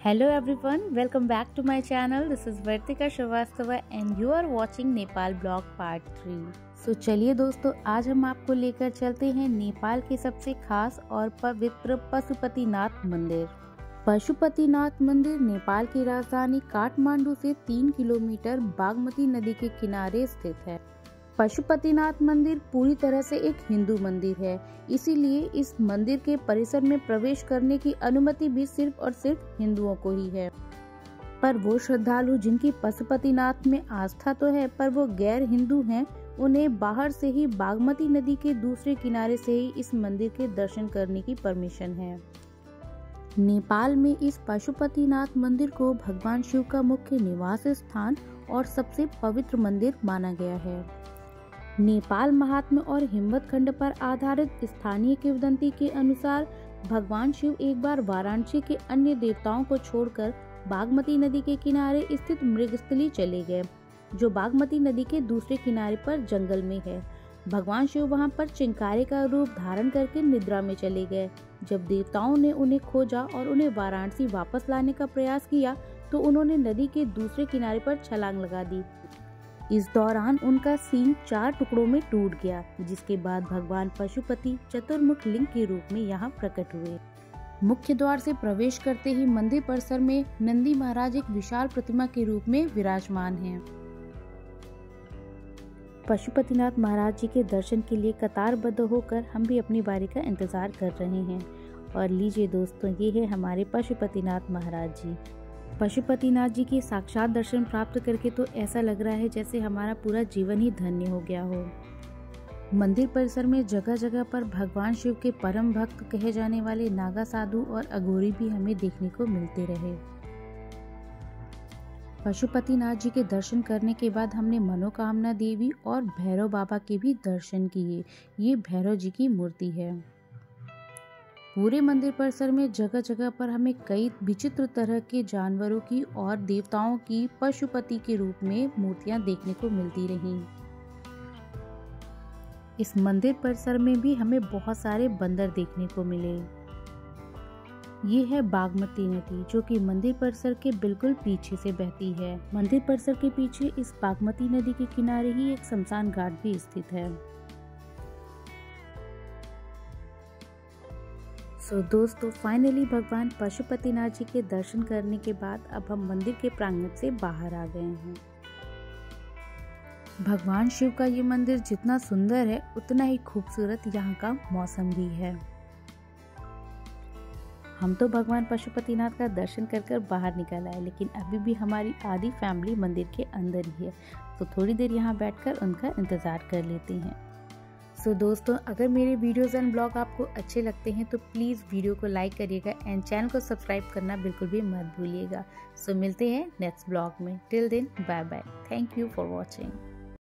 Hello everyone, welcome back to my channel. This is Vartika Shrivastava and you are watching Nepal blog part 3। चलिए दोस्तों, आज हम आपको लेकर चलते हैं नेपाल के सबसे खास और पवित्र पशुपतिनाथ मंदिर। पशुपतिनाथ मंदिर नेपाल की राजधानी काठमांडू से 3 किलोमीटर बागमती नदी के किनारे स्थित है। पशुपतिनाथ मंदिर पूरी तरह से एक हिंदू मंदिर है, इसीलिए इस मंदिर के परिसर में प्रवेश करने की अनुमति भी सिर्फ और सिर्फ हिंदुओं को ही है। पर वो श्रद्धालु जिनकी पशुपतिनाथ में आस्था तो है पर वो गैर हिंदू हैं, उन्हें बाहर से ही बागमती नदी के दूसरे किनारे से ही इस मंदिर के दर्शन करने की परमिशन है। नेपाल में इस पशुपतिनाथ मंदिर को भगवान शिव का मुख्य निवास स्थान और सबसे पवित्र मंदिर माना गया है। नेपाल महात्म्य और हिम्मत खंड पर आधारित स्थानीय किंवदंती के अनुसार भगवान शिव एक बार वाराणसी के अन्य देवताओं को छोड़कर बागमती नदी के किनारे स्थित मृगस्थली चले गए, जो बागमती नदी के दूसरे किनारे पर जंगल में है। भगवान शिव वहां पर चिंकारे का रूप धारण करके निद्रा में चले गए। जब देवताओं ने उन्हें खोजा और उन्हें वाराणसी वापस लाने का प्रयास किया तो उन्होंने नदी के दूसरे किनारे पर छलांग लगा दी। इस दौरान उनका सींग 4 टुकड़ों में टूट गया, जिसके बाद भगवान पशुपति चतुर्मुख लिंग के रूप में यहाँ प्रकट हुए। मुख्य द्वार से प्रवेश करते ही मंदिर परिसर में नंदी महाराज एक विशाल प्रतिमा के रूप में विराजमान हैं। पशुपतिनाथ महाराज जी के दर्शन के लिए कतारबद्ध होकर हम भी अपनी बारी का इंतजार कर रहे हैं। और लीजिए दोस्तों, ये है हमारे पशुपतिनाथ महाराज जी। पशुपतिनाथ जी के साक्षात दर्शन प्राप्त करके तो ऐसा लग रहा है जैसे हमारा पूरा जीवन ही धन्य हो गया हो। मंदिर परिसर में जगह जगह पर भगवान शिव के परम भक्त कहे जाने वाले नागा साधु और अघोरी भी हमें देखने को मिलते रहे। पशुपतिनाथ जी के दर्शन करने के बाद हमने मनोकामना देवी और भैरव बाबा के भी दर्शन किए। ये भैरव जी की मूर्ति है। पूरे मंदिर परिसर में जगह जगह पर हमें कई विचित्र तरह के जानवरों की और देवताओं की पशुपति के रूप में मूर्तियां देखने को मिलती रहीं। इस मंदिर परिसर में भी हमें बहुत सारे बंदर देखने को मिले। ये है बागमती नदी, जो कि मंदिर परिसर के बिल्कुल पीछे से बहती है। मंदिर परिसर के पीछे इस बागमती नदी के किनारे ही एक शमशान घाट भी स्थित है। दोस्तों, फाइनली भगवान पशुपतिनाथ जी के दर्शन करने के बाद अब हम मंदिर के प्रांगण से बाहर आ गए हैं। भगवान शिव का ये मंदिर जितना सुंदर है उतना ही खूबसूरत यहाँ का मौसम भी है। हम तो भगवान पशुपतिनाथ का दर्शन कर बाहर निकल आए, लेकिन अभी भी हमारी आधी फैमिली मंदिर के अंदर ही है, तो थोड़ी देर यहाँ बैठकर उनका इंतजार कर लेते हैं। दोस्तों, अगर मेरे वीडियोज़ एंड ब्लॉग आपको अच्छे लगते हैं तो प्लीज़ वीडियो को लाइक करिएगा एंड चैनल को सब्सक्राइब करना बिल्कुल भी मत भूलिएगा। मिलते हैं नेक्स्ट ब्लॉग में। Till then, bye bye. Thank you for watching.